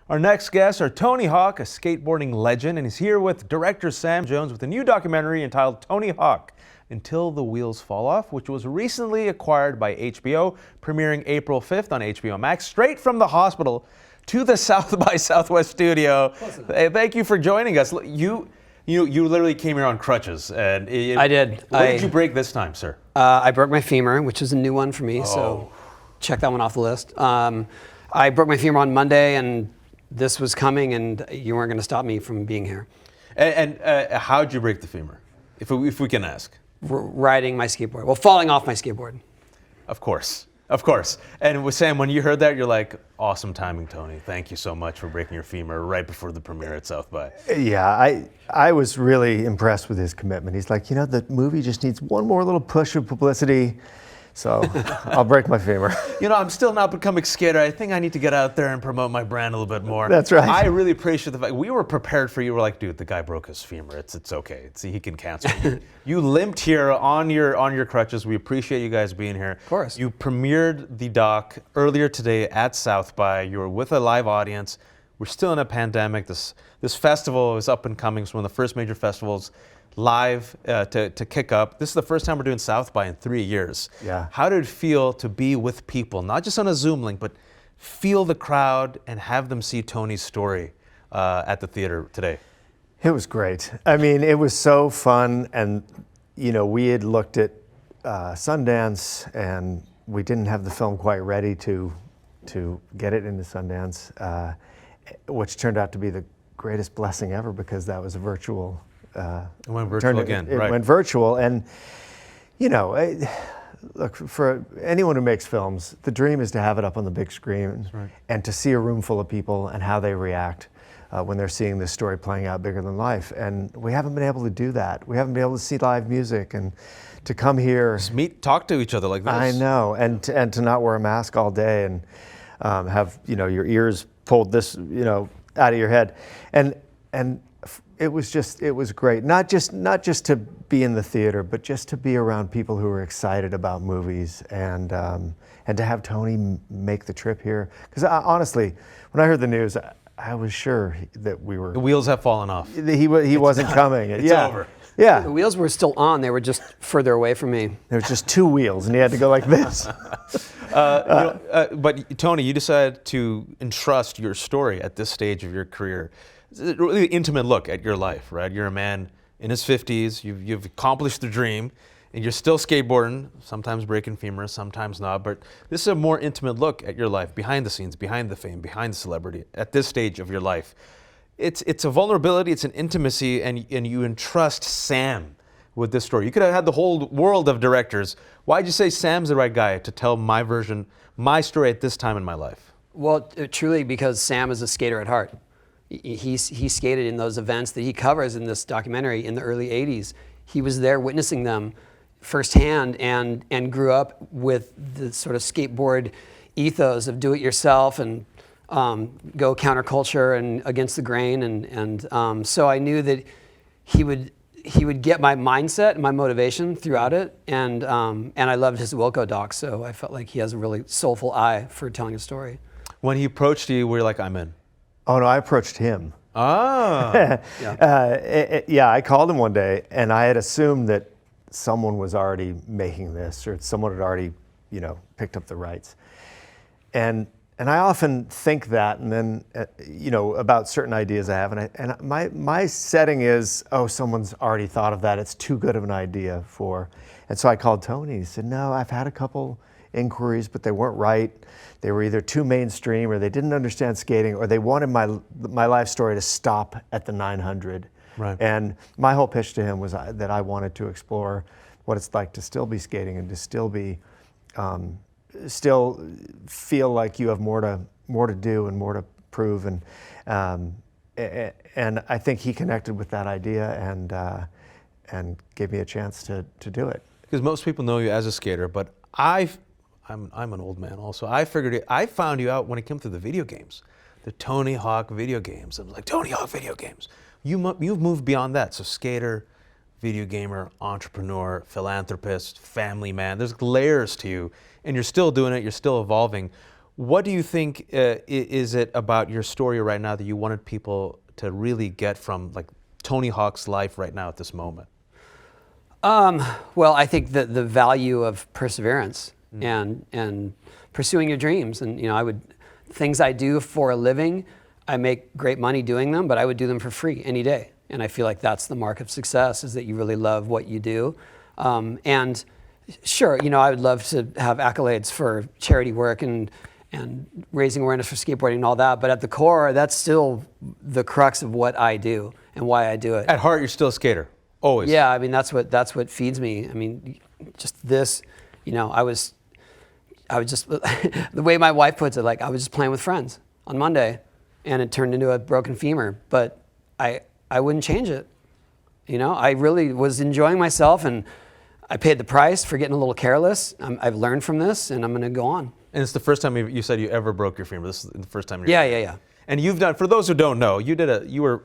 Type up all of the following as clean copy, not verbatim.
Our next guests are Tony Hawk, a skateboarding legend, and he's here with director Sam Jones with a new documentary entitled Tony Hawk, Until the Wheels Fall Off, which was recently acquired by HBO, premiering April 5th on HBO Max, straight from the hospital to the South by Southwest studio. Hey, thank you for joining us. You literally came here on crutches. And I did. What did you break this time, sir? I broke my femur, which is a new one for me, so check that one off the list. I broke my femur on Monday, and this was coming, and you weren't going to stop me from being here. And how'd you break the femur, if we can ask? Riding my skateboard. Well, falling off my skateboard. Of course. Of course. And with Sam, when you heard that, you're like, awesome timing, Tony. Thank you so much for breaking your femur right before the premiere at South by. Yeah, I was really impressed with his commitment. He's like, the movie just needs one more little push of publicity, so I'll break my femur. I'm still not becoming a skater. I think I need to get out there and promote my brand a little bit more. That's right. I really appreciate the fact we were prepared for you. We're like, dude, the guy broke his femur. It's okay. He can cancel. You limped here on your crutches. We appreciate you guys being here. Of course. You premiered the doc earlier today at South by. You were with a live audience. We're still in a pandemic. This festival is up and coming. It's one of the first major festivals live to kick up. This is the first time we're doing South by in 3 years. Yeah. How did it feel to be with people, not just on a Zoom link, but feel the crowd and have them see Tony's story at the theater today? It was great. I mean, it was so fun, and we had looked at Sundance, and we didn't have the film quite ready to get it into Sundance, which turned out to be the greatest blessing ever, because that was a virtual. It went virtual again. It went virtual, and look, for anyone who makes films, the dream is to have it up on the big screen, and to see a room full of people and how they react when they're seeing this story playing out bigger than life. And we haven't been able to do that. We haven't been able to see live music and to come here, just talk to each other like this. I know, and to not wear a mask all day and have your ears pulled this out of your head, and it was great. Not just to be in the theater, but just to be around people who are excited about movies, and to have Tony make the trip here. Because honestly, when I heard the news, I was sure that we were. The wheels have fallen off. He wasn't coming. It's over. Yeah. The wheels were still on. They were just further away from me. There was just two wheels, and he had to go like this. But Tony, you decided to entrust your story at this stage of your career. It's a really intimate look at your life, right? You're a man in his 50s. You've accomplished the dream, and you're still skateboarding, sometimes breaking femurs, sometimes not. But this is a more intimate look at your life, behind the scenes, behind the fame, behind the celebrity, at this stage of your life. It's a vulnerability, it's an intimacy, and you entrust Sam with this story. You could have had the whole world of directors. Why'd you say Sam's the right guy to tell my version, my story at this time in my life? Well, truly, because Sam is a skater at heart. He skated in those events that he covers in this documentary in the early 80s. He was there witnessing them firsthand, and grew up with the sort of skateboard ethos of do it yourself and go counterculture and against the grain, and so I knew that he would get my mindset and my motivation throughout it, and I loved his Wilco doc, so I felt like he has a really soulful eye for telling a story. When he approached you, we were like, I'm in. Oh no, I approached him. Ah. Yeah, I called him one day, and I had assumed that someone was already making this, or someone had already, picked up the rights. And I often think that, and then, about certain ideas I have, and my setting is, someone's already thought of that. It's too good of an idea for, and so I called Tony. He said, no, I've had a couple inquiries, but they weren't right. They were either too mainstream, or they didn't understand skating, or they wanted my life story to stop at the 900. Right. And my whole pitch to him was that I wanted to explore what it's like to still be skating, and to still be, still feel like you have more to do and more to prove, and I think he connected with that idea and gave me a chance to do it. Because most people know you as a skater, but I'm an old man also. I found you out when it came to the video games, the Tony Hawk video games. I was like, Tony Hawk video games. You've moved beyond that. So skater, video gamer, entrepreneur, philanthropist, family man. There's layers to you, and you're still doing it. You're still evolving. What do you think is it about your story right now that you wanted people to really get from like Tony Hawk's life right now at this moment? Well, I think that the value of perseverance and pursuing your dreams, and things I do for a living, I make great money doing them, but I would do them for free any day. And I feel like that's the mark of success, is that you really love what you do. And sure, I would love to have accolades for charity work and raising awareness for skateboarding and all that, but at the core, that's still the crux of what I do and why I do it. At heart, you're still a skater, always. Yeah, I mean, that's what feeds me. I mean, just this, I was just, the way my wife puts it, like I was just playing with friends on Monday and it turned into a broken femur, but I wouldn't change it. I really was enjoying myself, and I paid the price for getting a little careless. I've learned from this, and I'm going to go on. And it's the first time you said you ever broke your femur. This is the first time. Yeah. And you've done, for those who don't know, you were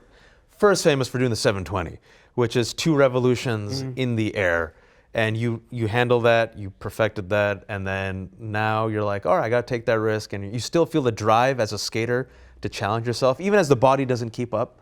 first famous for doing the 720, which is 2 revolutions in the air. And you handle that, you perfected that, and then now you're like, all right, I got to take that risk. And you still feel the drive as a skater to challenge yourself, even as the body doesn't keep up?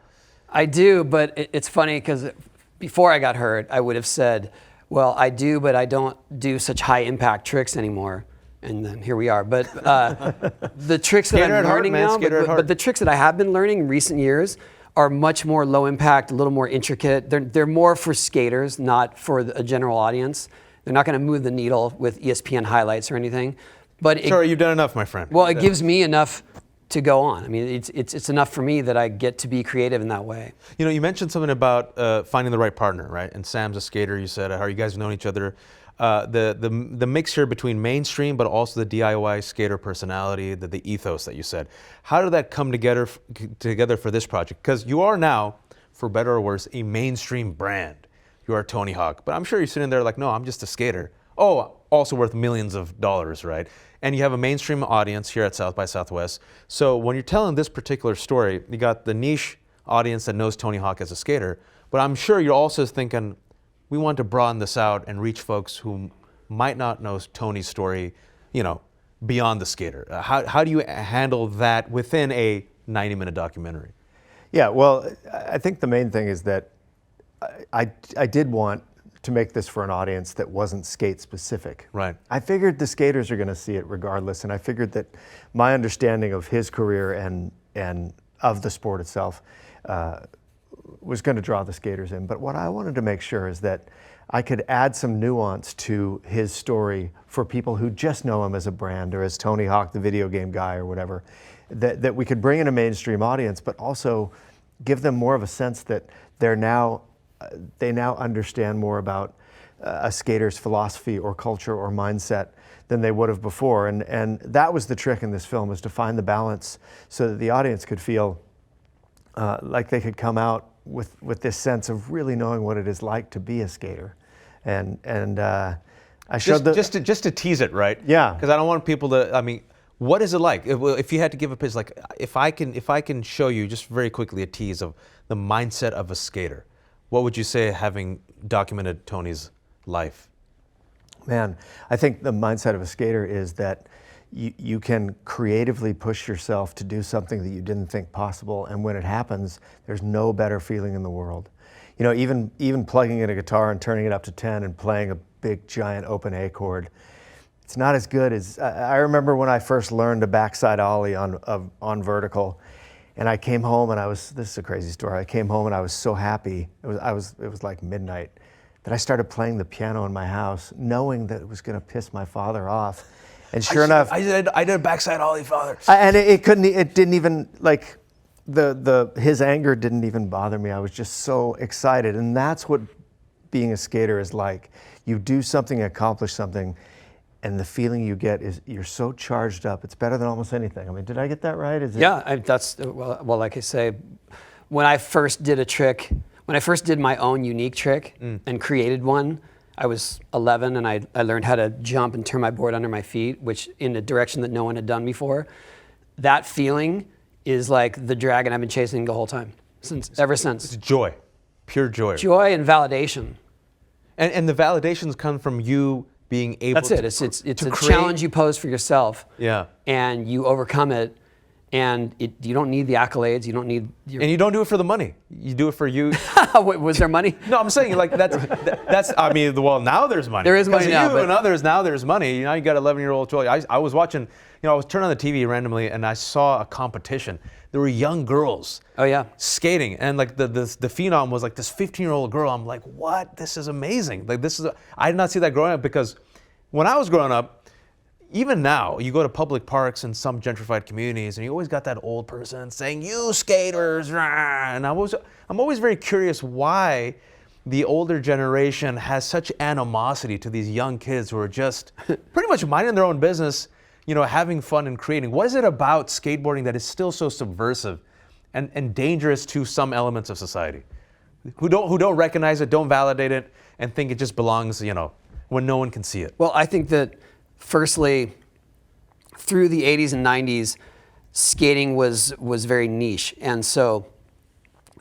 I do, but it's funny because before I got hurt, I would have said, well, I do, but I don't do such high impact tricks anymore. And then here we are. But the tricks that I'm learning now, but the tricks that I have been learning in recent years are much more low impact, a little more intricate. They're more for skaters, not for a general audience. They're not going to move the needle with ESPN highlights or anything. But sorry, you've done enough, my friend. Well, it gives me enough to go on. I mean, it's enough for me that I get to be creative in that way. You mentioned something about finding the right partner, right? And Sam's a skater. You said, how you guys have known each other. The mixture between mainstream, but also the DIY skater personality, the ethos that you said. How did that come together for this project? Because you are now, for better or worse, a mainstream brand. You are Tony Hawk, but I'm sure you're sitting there like, no, I'm just a skater. Oh, also worth millions of dollars, right? And you have a mainstream audience here at South by Southwest. So when you're telling this particular story, you got the niche audience that knows Tony Hawk as a skater, but I'm sure you're also thinking, we want to broaden this out and reach folks who might not know Tony's story, beyond the skater. How do you handle that within a 90-minute documentary? Yeah, well, I think the main thing is that I did want to make this for an audience that wasn't skate specific. Right. I figured the skaters are going to see it regardless, and I figured that my understanding of his career and of the sport itself was going to draw the skaters in. But what I wanted to make sure is that I could add some nuance to his story for people who just know him as a brand or as Tony Hawk, the video game guy or whatever, that we could bring in a mainstream audience, but also give them more of a sense that they now understand more about a skater's philosophy or culture or mindset than they would have before. And that was the trick in this film, was to find the balance so that the audience could feel like they could come out with this sense of really knowing what it is like to be a skater. And I showed just to tease it, right? Yeah. Because I don't want people to, I mean, what is it like? If you had to give a pitch, like if I can show you just very quickly a tease of the mindset of a skater, what would you say, having documented Tony's life? Man, I think the mindset of a skater is that you can creatively push yourself to do something that you didn't think possible, and when it happens, there's no better feeling in the world. Even plugging in a guitar and turning it up to 10 and playing a big giant open A chord, it's not as good as, I remember when I first learned a backside ollie on vertical, and I came home and this is a crazy story, I came home and I was so happy, it was like midnight, that I started playing the piano in my house, knowing that it was gonna piss my father off. And sure enough, I did a backside ollie, father. And it didn't even, like, his anger didn't even bother me. I was just so excited. And that's what being a skater is like. You do something, accomplish something, and the feeling you get is you're so charged up. It's better than almost anything. I mean, did I get that right? Yeah, well, like I say, when I first did my own unique trick and created one, I was 11 and I learned how to jump and turn my board under my feet, which in a direction that no one had done before. That feeling is like the dragon I've been chasing the whole time, ever since. It's joy, pure joy. Joy and validation. And the validations come from you being able That's it. to It's a create- challenge you pose for yourself. Yeah. And you overcome it. And you don't need the accolades. You don't need your. And you don't do it for the money. You do it for you. Wait, was there money? No, I'm saying like that's. I mean, well, now there's money. There is money Because now, you but- and others, now there's money. Now you got 11-year-old, 12. I was watching. I was turning on the TV randomly, and I saw a competition. There were young girls. Oh yeah. Skating, and like the phenom was like this 15-year-old girl. I'm like, what? This is amazing. Like I did not see that growing up, because when I was growing up, even now, you go to public parks in some gentrified communities, and you always got that old person saying, "You skaters!" Rah! And I'm always very curious why the older generation has such animosity to these young kids who are just pretty much minding their own business, having fun and creating. What is it about skateboarding that is still so subversive and dangerous to some elements of society, who don't recognize it, don't validate it, and think it just belongs, when no one can see it? Well, I think that firstly, through the 80s and 90s, skating was very niche. And so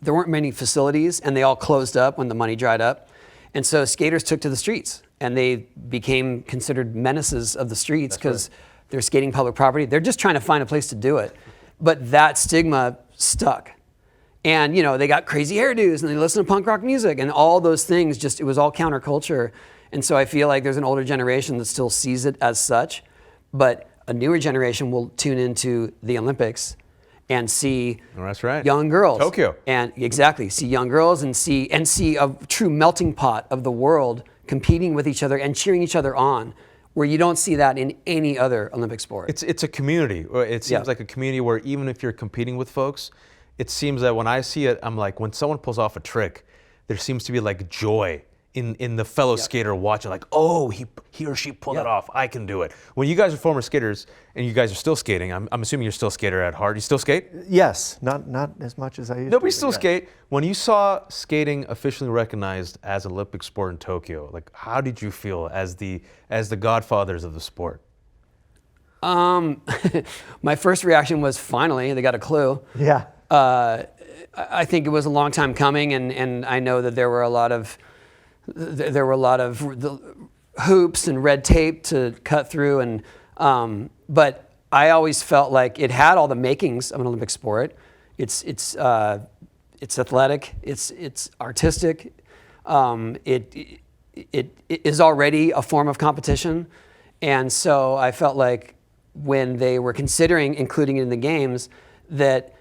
there weren't many facilities, and they all closed up when the money dried up. And so skaters took to the streets, and they became considered menaces of the streets because they're skating public property. They're just trying to find a place to do it. But that stigma stuck. And, they got crazy hairdos, and they listen to punk rock music, and all those things, it was all counterculture. And so I feel like there's an older generation that still sees it as such, but a newer generation will tune into the Olympics and see That's right. young girls. Tokyo. And exactly, see young girls and see a true melting pot of the world competing with each other and cheering each other on, where you don't see that in any other Olympic sport. It's a community. It seems like a community where even if you're competing with folks, it seems that when I see it, I'm like, when someone pulls off a trick, there seems to be like joy in the fellow skater watching, like, oh, he or she pulled it off. I can do it. When you guys are former skaters and you guys are still skating, I'm assuming you're still a skater at heart. You still skate? Yes, not as much as I used to. Nobody still skate. When you saw skating officially recognized as an Olympic sport in Tokyo, like, how did you feel as the godfathers of the sport? My first reaction was, finally, they got a clue. Yeah. I think it was a long time coming, and I know that there were a lot of hoops and red tape to cut through, and but I always felt like it had all the makings of an Olympic sport. It's athletic, it's artistic, it is already a form of competition, and so I felt like when they were considering including it in the games, that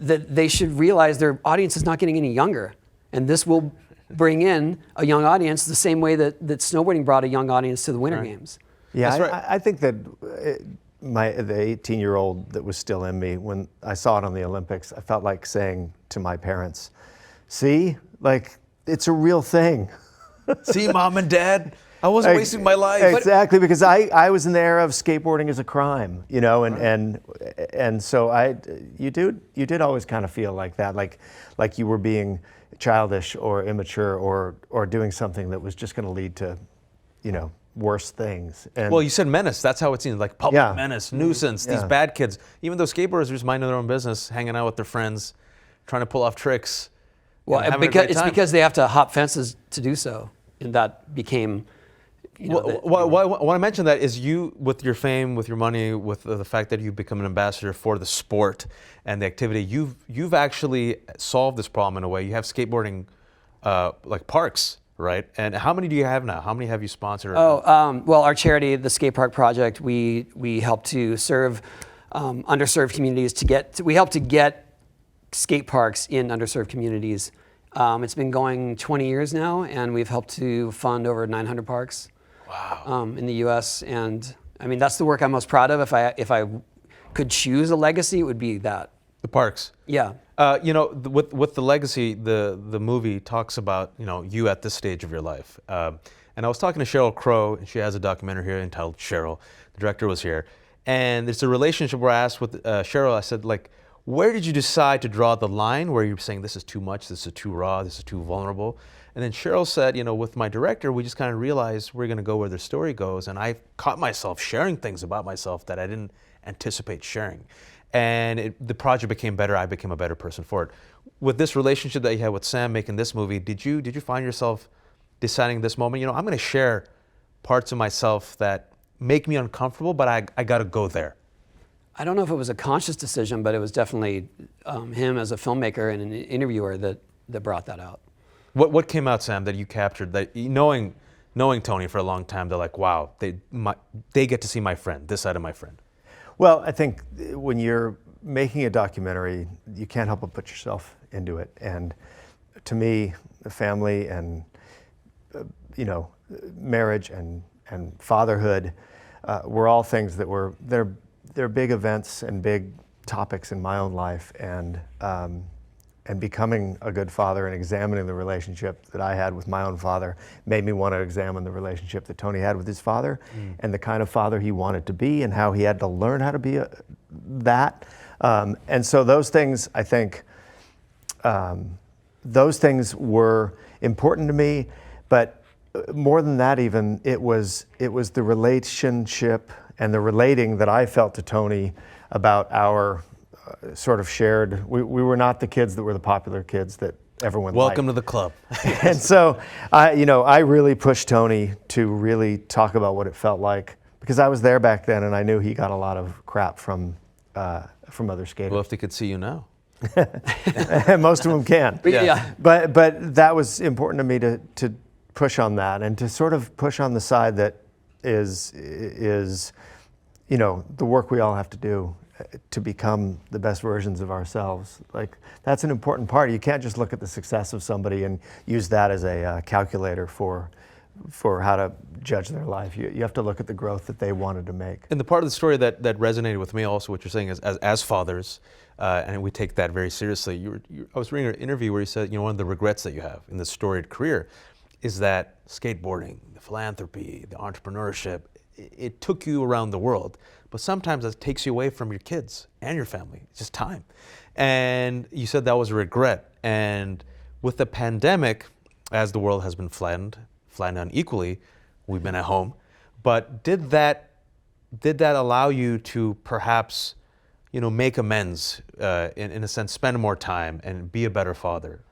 they should realize their audience is not getting any younger, and this will bring in a young audience the same way that snowboarding brought a young audience to the Winter Games. Yeah, That's right. I think that the 18-year-old that was still in me, when I saw it on the Olympics, I felt like saying to my parents, see, like, it's a real thing. See, Mom and Dad, I wasn't wasting my life. Exactly, because I was in the era of skateboarding as a crime, and so you did always kind of feel like that, like you were being childish or immature or doing something that was just going to lead to, worse things. And Well, you said menace. That's how it seems, like public Yeah. menace, nuisance, these Yeah. bad kids. Even though skateboarders are just minding their own business, hanging out with their friends, trying to pull off tricks. Well, having a because great it's time. because they have to hop fences to do so, and that became. Why I mention that is you, with your fame, with your money, with the fact that you've become an ambassador for the sport and the activity, you've actually solved this problem in a way. You have skateboarding like parks, right? And how many do you have now? How many have you sponsored? Well, our charity, the Skate Park Project, we help to serve underserved communities. We help to get skate parks in underserved communities. It's been going 20 years now, and we've helped to fund over 900 parks. Wow. In the U.S. And I mean, that's the work I'm most proud of. If I could choose a legacy, it would be that. The parks. Yeah. With the legacy, the movie talks about you at this stage of your life. And I was talking to Sheryl Crow, and she has a documentary here entitled Cheryl. The director was here, and it's a relationship where I asked with Cheryl. I said, like, where did you decide to draw the line where you're saying this is too much, this is too raw, this is too vulnerable? And then Cheryl said, with my director, we just kind of realized we're going to go where the story goes. And I caught myself sharing things about myself that I didn't anticipate sharing. And the project became better. I became a better person for it. With this relationship that you had with Sam making this movie, did you find yourself deciding this moment, I'm going to share parts of myself that make me uncomfortable, but I got to go there? I don't know if it was a conscious decision, but it was definitely him as a filmmaker and an interviewer that brought that out. What came out, Sam, that you captured, that knowing Tony for a long time, they're like, wow, they get to see my friend, this side of my friend? Well, I think when you're making a documentary, you can't help but put yourself into it. And to me, the family and marriage and fatherhood were all things that they're big events and big topics in my own life. And becoming a good father and examining the relationship that I had with my own father made me want to examine the relationship that Tony had with his father and the kind of father he wanted to be and how he had to learn how to be that. And so those things, I think, those things were important to me, but more than that even, it was the relationship and the relating that I felt to Tony about our sort of shared, we were not the kids that were the popular kids that everyone Welcome liked. to the club. And so, I really pushed Tony to really talk about what it felt like, because I was there back then and I knew he got a lot of crap from other skaters. Well, if they could see you now. Most of them can. Yeah. But that was important to me to push on that and to sort of push on the side that is the work we all have to do to become the best versions of ourselves. Like, that's an important part. You can't just look at the success of somebody and use that as a calculator for how to judge their life. You have to look at the growth that they wanted to make. And the part of the story that resonated with me also, what you're saying is, as fathers, and we take that very seriously, I was reading an interview where you said, one of the regrets that you have in this storied career is that skateboarding, the philanthropy, the entrepreneurship, it took you around the world. But sometimes it takes you away from your kids and your family. It's just time. And you said that was a regret. And with the pandemic, as the world has been flattened unequally, we've been at home. But did that allow you to perhaps, make amends, in a sense, spend more time and be a better father?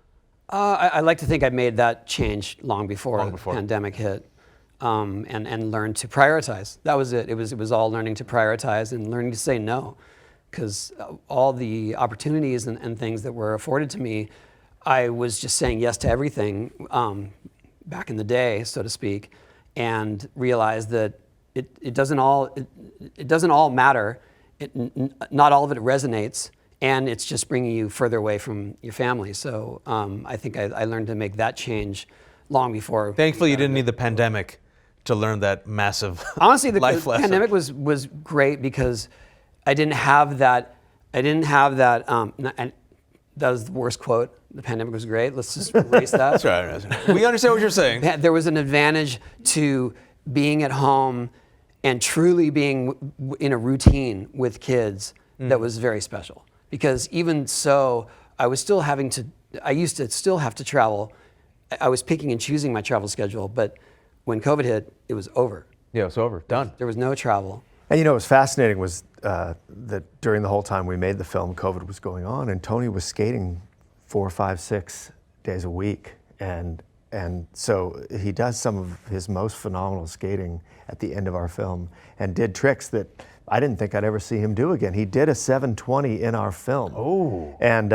I like to think I made that change long before the pandemic hit. And learn to prioritize. That was it. It was all learning to prioritize and learning to say no, because all the opportunities and things that were afforded to me, I was just saying yes to everything back in the day, so to speak, and realized that it doesn't all matter. Not all of it resonates, and it's just bringing you further away from your family. So I think I learned to make that change long before. Thankfully, you didn't need the pandemic to learn that massive honestly, the life lesson. Pandemic was great because I didn't have that. And that was the worst quote. The pandemic was great. Let's just erase that. That's right. We understand what you're saying. There was an advantage to being at home and truly being in a routine with kids that was very special. Because even so, I used to still have to travel. I was picking and choosing my travel schedule, but when COVID hit, it was over. Yeah, it's over. Done. There was no travel. And what was fascinating was that during the whole time we made the film, COVID was going on, and Tony was skating 4, 5, 6 days a week. And so he does some of his most phenomenal skating at the end of our film and did tricks that I didn't think I'd ever see him do again. He did a 720 in our film. Oh. And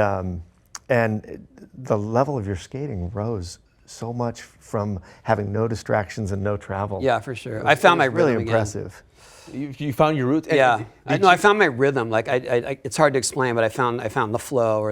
the level of your skating rose so much from having no distractions and no travel. Yeah, for sure. I found my rhythm really impressive. You found your roots? Yeah. I found my rhythm. Like it's hard to explain, but I found the flow, or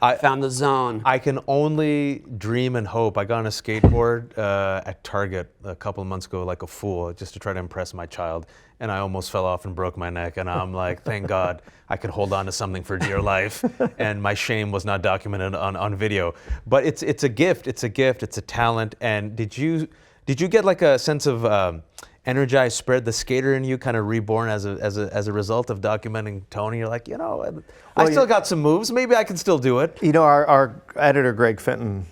I found the zone. I can only dream and hope. I got on a skateboard at Target a couple of months ago like a fool, just to try to impress my child, and I almost fell off and broke my neck, and I'm like, thank God I could hold on to something for dear life, and my shame was not documented on video. But it's a gift, it's a talent. And did you get like a sense of energized spirit, the skater in you kind of reborn as a result of documenting Tony? You're like, I still got some moves. Maybe I can still do it. Our editor, Greg Fenton,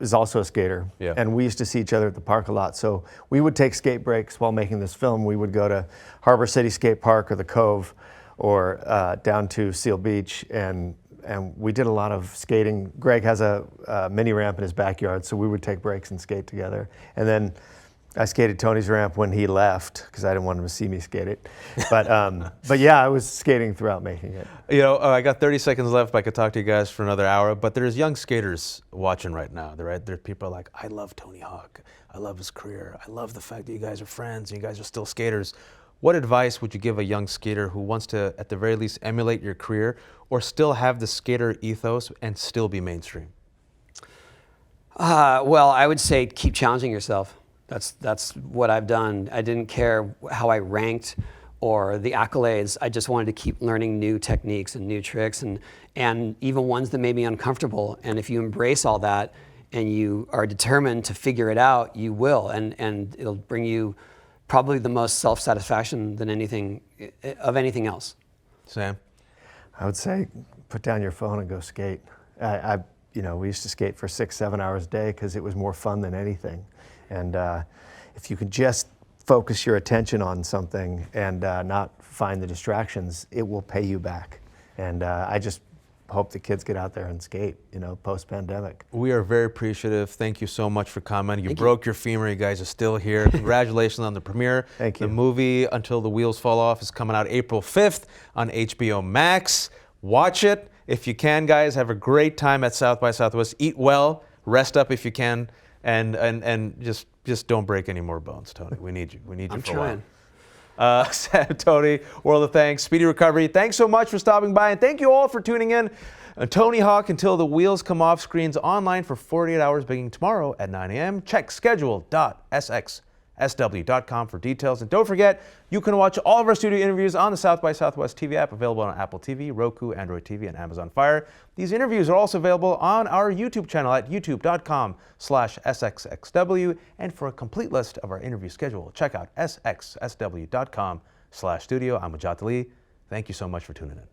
is also a skater. Yeah. And we used to see each other at the park a lot. So we would take skate breaks while making this film. We would go to Harbor City Skate Park or the Cove or down to Seal Beach and and we did a lot of skating. Greg has a mini ramp in his backyard, so we would take breaks and skate together. And then I skated Tony's ramp when he left because I didn't want him to see me skate it. But yeah, I was skating throughout making it. You know, I got 30 seconds left. I could talk to you guys for another hour, but there's young skaters watching right now. There's people like, I love Tony Hawk. I love his career. I love the fact that you guys are friends and you guys are still skaters. What advice would you give a young skater who wants to, at the very least, emulate your career or still have the skater ethos and still be mainstream? Well, I would say keep challenging yourself. That's what I've done. I didn't care how I ranked or the accolades. I just wanted to keep learning new techniques and new tricks and even ones that made me uncomfortable. And if you embrace all that and you are determined to figure it out, you will. And it'll bring you probably the most self-satisfaction than anything else. Sam? I would say put down your phone and go skate. We used to skate for 6-7 hours a day because it was more fun than anything. And if you can just focus your attention on something and not find the distractions, it will pay you back. And I just hope the kids get out there and skate, post-pandemic. We are very appreciative. Thank you so much for coming. You broke your femur. You guys are still here. Congratulations on the premiere. Thank you. The movie Until the Wheels Fall Off is coming out April 5th on HBO Max. Watch it if you can, guys. Have a great time at South by Southwest. Eat well, rest up if you can, and just don't break any more bones, Tony. We need you. We need you I'm for trying. a while. Sam, Tony, world of thanks. Speedy recovery. Thanks so much for stopping by, and thank you all for tuning in. Tony Hawk, Until the Wheels Come Off, screens online for 48 hours beginning tomorrow at 9 a.m. Check schedule.sxsw.com for details. And don't forget, you can watch all of our studio interviews on the South by Southwest TV app, available on Apple TV, Roku, Android TV, and Amazon Fire. These interviews are also available on our YouTube channel at youtube.com/SXSW. And for a complete list of our interview schedule, check out sxsw.com/studio. I'm Majat Ali. Thank you so much for tuning in.